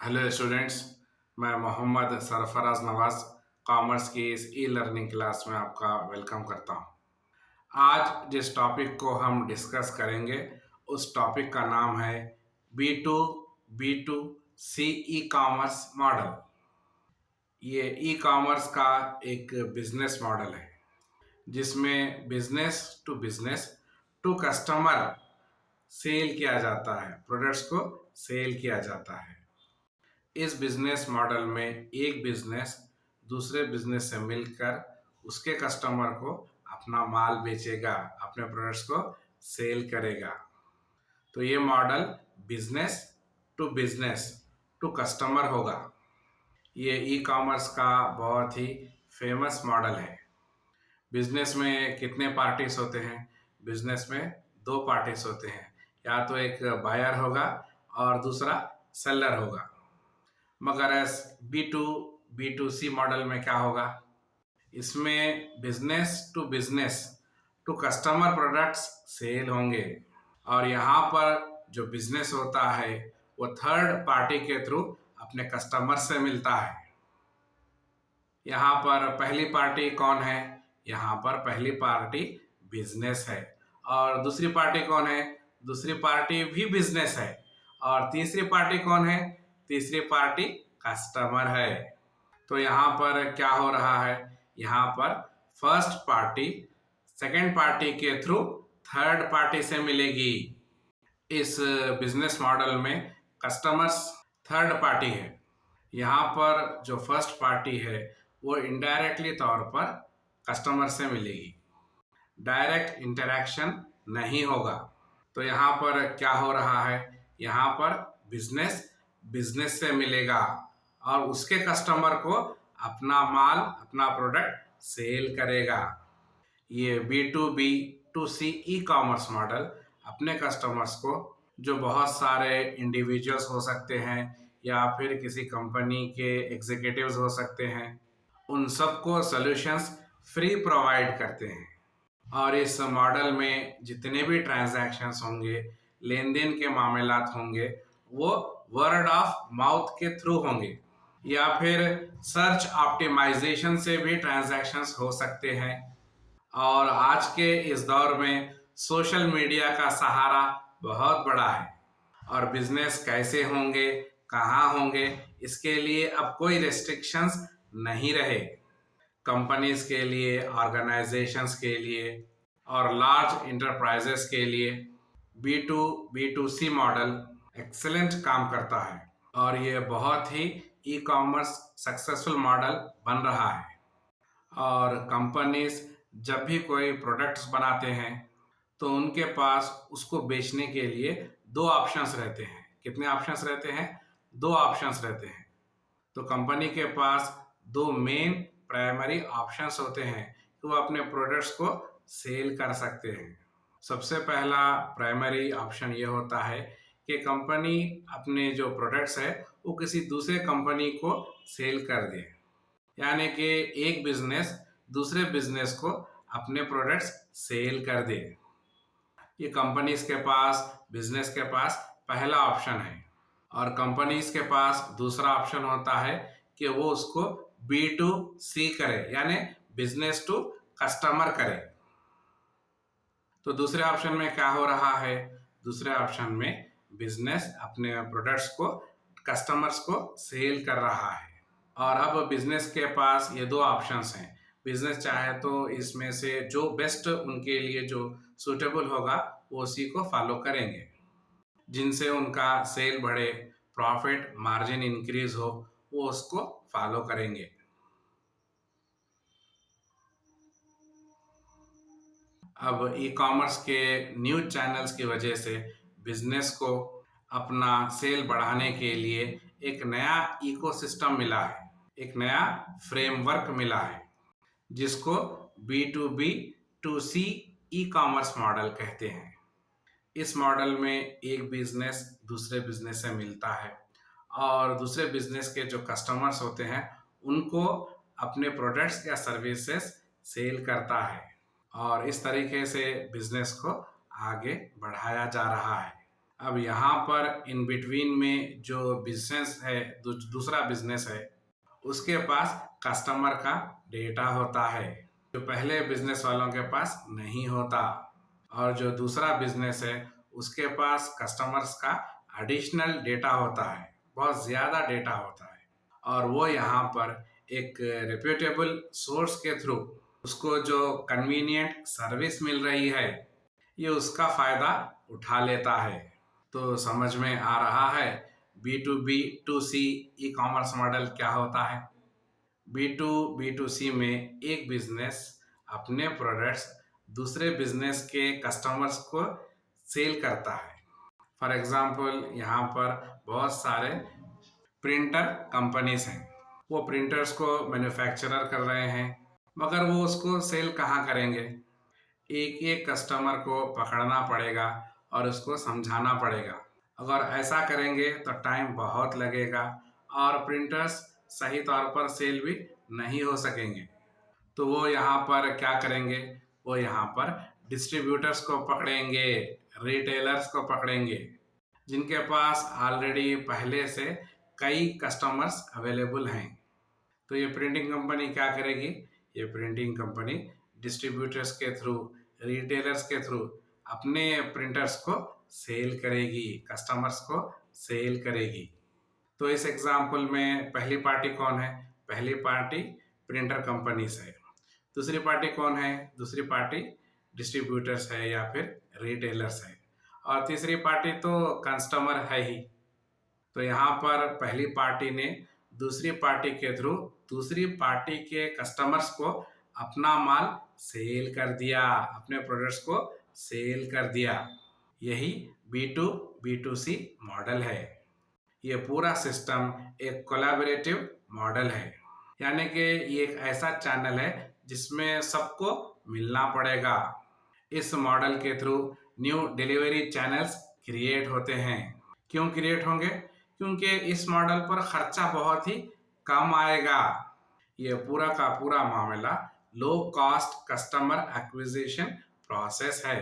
Hello students. मैं Mohammad Sarfaraz Nawaz commerce की इस ई लर्निंग क्लास में आपका वेलकम करता हूं। आज जिस टॉपिक को हम डिस्कस करेंगे उस टॉपिक का नाम है B to C e commerce model. ये ई कॉमर्स का एक बिजनेस मॉडल है जिसमें बिजनेस टू कस्टमर सेल किया जाता है, प्रोडक्ट्स को सेल किया जाता है। इस बिजनेस मॉडल में एक बिजनेस दूसरे बिजनेस से मिलकर उसके कस्टमर को अपना माल बेचेगा, अपने प्रोडक्ट्स को सेल करेगा। तो ये मॉडल बिजनेस टू कस्टमर होगा। ये ई कॉमर्स का बहुत ही फेमस मॉडल है। बिजनेस में कितने पार्टीज होते हैं? बिजनेस में दो पार्टीज होते हैं, या तो एक बायर होगा और दूसरा सेलर होगा। मगर बी टू सी मॉडल में क्या होगा? इसमें business to customer products sale होंगे और यहाँ पर जो बिजनेस होता है वो थर्ड पार्टी के थ्रू अपने कस्टमर से मिलता है। यहाँ पर पहली पार्टी कौन है? यहाँ पर पहली पार्टी बिजनेस है। और दूसरी पार्टी कौन है? दूसरी पार्टी भी बिजनेस है। और तीसरी पार्टी कौन है? तीसरी पार्टी कस्टमर है। तो यहाँ पर क्या हो रहा है? यहाँ पर फर्स्ट पार्टी सेकेंड पार्टी के थ्रू थर्ड पार्टी से मिलेगी। इस बिजनेस मॉडल में कस्टमर्स थर्ड पार्टी है। यहाँ पर जो फर्स्ट पार्टी है वो इनडायरेक्टली तौर पर कस्टमर से मिलेगी, डायरेक्ट इंटरेक्शन नहीं होगा। तो यहाँ पर क्या हो रहा है? यहाँ पर बिजनेस से मिलेगा और उसके कस्टमर को अपना माल, अपना प्रोडक्ट सेल करेगा। ये B to C e commerce model अपने कस्टमर्स को, जो बहुत सारे इंडिविजुअल्स हो सकते हैं या फिर किसी कंपनी के एग्जीक्यूटिव्स हो सकते हैं, उन सबको सॉल्यूशंस फ्री प्रोवाइड करते हैं। और इस मॉडल में जितने भी ट्रांजैक्शंस होंगे, लेन देन के मामलात होंगे, वो वर्ड ऑफ माउथ के थ्रू होंगे या फिर सर्च ऑप्टिमाइजेशन से भी ट्रांजैक्शंस हो सकते हैं। और आज के इस दौर में सोशल मीडिया का सहारा बहुत बड़ा है और बिजनेस कैसे होंगे, कहाँ होंगे, इसके लिए अब कोई रेस्ट्रिक्शंस नहीं रहे। कंपनीज के लिए, ऑर्गेनाइजेशंस के लिए और लार्ज इंटरप्राइजेस के लिए B to C model excellent काम करता है और ये बहुत ही ई कॉमर्स सक्सेसफुल मॉडल बन रहा है। और कंपनीज जब भी कोई प्रोडक्ट्स बनाते हैं तो उनके पास उसको बेचने के लिए दो ऑप्शंस रहते हैं। कितने ऑप्शंस रहते हैं? दो ऑप्शंस रहते हैं। तो कंपनी के पास दो मेन प्राइमरी ऑप्शंस होते हैं कि वो अपने प्रोडक्ट्स को सेल कर सकते हैं। सबसे पहला प्राइमरी ऑप्शन ये होता है कि कंपनी अपने जो प्रोडक्ट्स है वो किसी दूसरे कंपनी को सेल कर दे, यानी कि एक बिजनेस दूसरे बिजनेस को अपने प्रोडक्ट्स सेल कर दे। ये कंपनीज के पास, बिजनेस के पास पहला ऑप्शन है। और कंपनीज के पास दूसरा ऑप्शन होता है कि वो उसको बी टू सी करे, यानी बिजनेस टू कस्टमर करे। तो दूसरे ऑप्शन में क्या हो रहा है? दूसरे ऑप्शन में बिजनेस अपने प्रोडक्ट्स को कस्टमर्स को सेल कर रहा है। और अब बिजनेस के पास ये दो ऑप्शंस हैं। बिजनेस चाहे तो इसमें से जो बेस्ट उनके लिए जो सूटेबल होगा वो उसी को फॉलो करेंगे, जिनसे उनका सेल बढ़े, प्रॉफिट मार्जिन इंक्रीज हो, वो उसको फॉलो करेंगे। अब ई कॉमर्स के न्यूज चैनल्स की वजह से बिजनेस को अपना सेल बढ़ाने के लिए एक नया इकोसिस्टम मिला है, एक नया फ्रेमवर्क मिला है, जिसको B to C e commerce model कहते हैं। इस मॉडल में एक बिजनेस दूसरे बिजनेस से मिलता है और दूसरे बिजनेस के जो कस्टमर्स होते हैं उनको अपने प्रोडक्ट्स या सर्विसेज सेल करता है और इस तरीके से बिजनेस को आगे बढ़ाया जा रहा है। अब यहाँ पर इन बिटवीन में जो बिजनेस है, दूसरा बिजनेस है, उसके पास कस्टमर का डेटा होता है जो पहले बिजनेस वालों के पास नहीं होता। और जो दूसरा बिजनेस है उसके पास कस्टमर्स का एडिशनल डेटा होता है, बहुत ज़्यादा डेटा होता है। और वो यहाँ पर एक रेप्यूटेबल सोर्स के थ्रू उसको जो कन्वीनियंट सर्विस मिल रही है, ये उसका फ़ायदा उठा लेता है। तो समझ में आ रहा है B to B to C e commerce model क्या होता है। B to B to C में एक बिजनेस अपने प्रोडक्ट्स दूसरे बिजनेस के कस्टमर्स को सेल करता है। फॉर एग्जांपल यहाँ पर बहुत सारे प्रिंटर कंपनीज हैं, वो प्रिंटर्स को मैन्युफैक्चरर कर रहे हैं, मगर वो उसको सेल कहाँ करेंगे? एक एक कस्टमर को पकड़ना पड़ेगा और उसको समझाना पड़ेगा। अगर ऐसा करेंगे तो टाइम बहुत लगेगा और प्रिंटर्स सही तौर पर सेल भी नहीं हो सकेंगे। तो वो यहाँ पर क्या करेंगे? वो यहाँ पर डिस्ट्रीब्यूटर्स को पकड़ेंगे, रिटेलर्स को पकड़ेंगे, जिनके पास ऑलरेडी पहले से कई कस्टमर्स अवेलेबल हैं। तो ये प्रिंटिंग कंपनी क्या करेगी? ये प्रिंटिंग कंपनी डिस्ट्रीब्यूटर्स के थ्रू, रिटेलर्स के थ्रू अपने प्रिंटर्स को सेल करेगी, कस्टमर्स को सेल करेगी। तो इस एग्जाम्पल में पहली पार्टी कौन है? पहली पार्टी प्रिंटर कंपनीज है। दूसरी पार्टी कौन है? दूसरी पार्टी डिस्ट्रीब्यूटर्स है या फिर रिटेलर्स है। और तीसरी पार्टी तो कस्टमर है ही। तो यहाँ पर पहली पार्टी ने दूसरी पार्टी के थ्रू दूसरी पार्टी के कस्टमर्स को अपना माल सेल कर दिया, अपने प्रोडक्ट्स को सेल कर दिया। यही B to B to C model है। ये पूरा सिस्टम एक कोलैबोरेटिव मॉडल है, यानी कि ये एक ऐसा चैनल है जिसमें सबको मिलना पड़ेगा। इस मॉडल के through new delivery channels create होते हैं। क्यों क्रिएट होंगे? क्योंकि इस मॉडल पर खर्चा बहुत ही कम आएगा। ये पूरा का पूरा मामला low cost customer acquisition process है।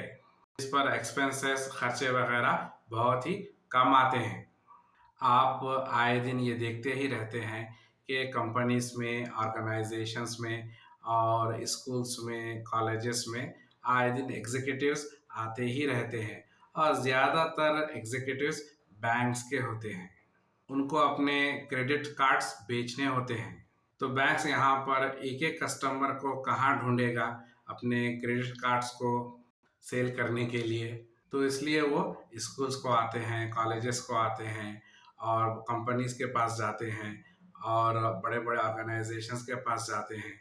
इस पर एक्सपेंसेस, खर्चे वगैरह बहुत ही कम आते हैं। आप आए दिन ये देखते ही रहते हैं कि कंपनीज में, ऑर्गेनाइजेशंस में और स्कूल्स में, कॉलेजेस में आए दिन एग्जीक्यूटिव्स आते ही रहते हैं। और ज़्यादातर एग्जीक्यूटिव्स बैंक्स के होते हैं। उनको अपने क्रेडिट कार्ड्स बेचने होते हैं। तो बैंक्स यहाँ पर एक एक कस्टमर को कहाँ ढूंढेगा अपने क्रेडिट कार्ड्स को सेल करने के लिए? तो इसलिए वो स्कूल्स को आते हैं, कॉलेजेस को आते हैं और कंपनीज के पास जाते हैं और बड़े बड़े ऑर्गेनाइजेशंस के पास जाते हैं,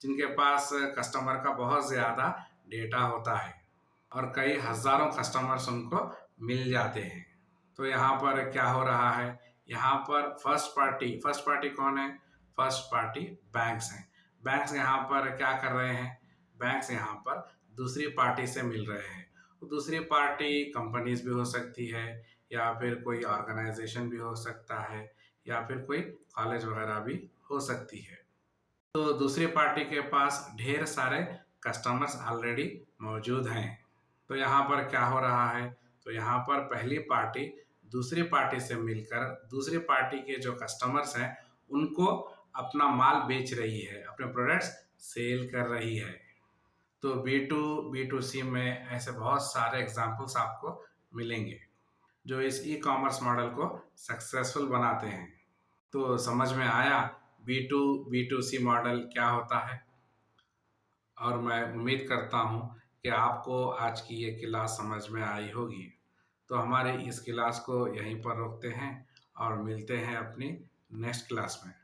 जिनके पास कस्टमर का बहुत ज़्यादा डेटा होता है और कई हज़ारों कस्टमर्स उनको मिल जाते हैं। तो यहाँ पर क्या हो रहा है? यहाँ पर फर्स्ट पार्टी कौन है? फर्स्ट पार्टी बैंक्स हैं। बैंक्स यहाँ पर क्या कर रहे हैं? बैंक्स यहाँ पर दूसरी पार्टी से मिल रहे हैं। तो दूसरी पार्टी कंपनीज भी हो सकती है या फिर कोई ऑर्गेनाइजेशन भी हो सकता है या फिर कोई कॉलेज वगैरह भी हो सकती है। तो दूसरी पार्टी के पास ढेर सारे कस्टमर्स ऑलरेडी मौजूद हैं। तो यहाँ पर क्या हो रहा है? तो यहाँ पर पहली पार्टी दूसरी पार्टी से मिलकर दूसरी पार्टी के जो कस्टमर्स हैं उनको अपना माल बेच रही है, अपने प्रोडक्ट्स सेल कर रही है। तो बी टू सी में ऐसे बहुत सारे एग्जांपल्स आपको मिलेंगे जो इस ई कॉमर्स मॉडल को सक्सेसफुल बनाते हैं। तो समझ में आया बी टू सी मॉडल क्या होता है? और मैं उम्मीद करता हूँ कि आपको आज की ये क्लास समझ में आई होगी। तो हमारे इस क्लास को यहीं पर रोकते हैं और मिलते हैं अपनी नेक्स्ट क्लास में।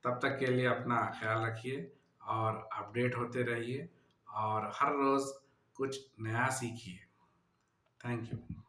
तब तक के लिए अपना ख्याल रखिए और अपडेट होते रहिए और हर रोज़ कुछ नया सीखिए। Thank you.